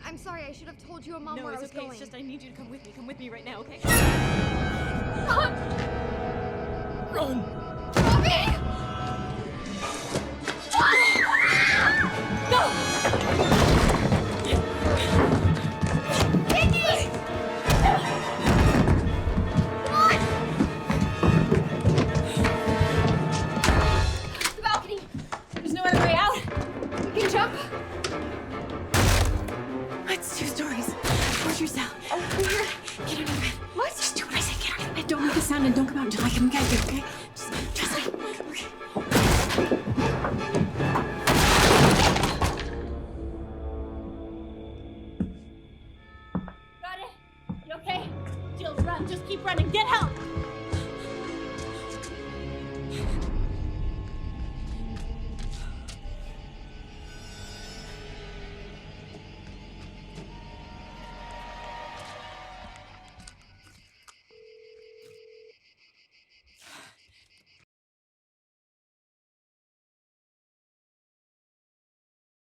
I'm sorry. I should have told you and Mom No, where I it's was okay. going. It's just I need you to come with me. Come with me right now, okay? Run! Bobby! The balcony! There's no other way out! We can jump! It's 2 stories. Where's your cell? Over here. Get out of bed. What? Just do what I say. Get out of bed. Don't make a sound and don't come out until I come get you, okay?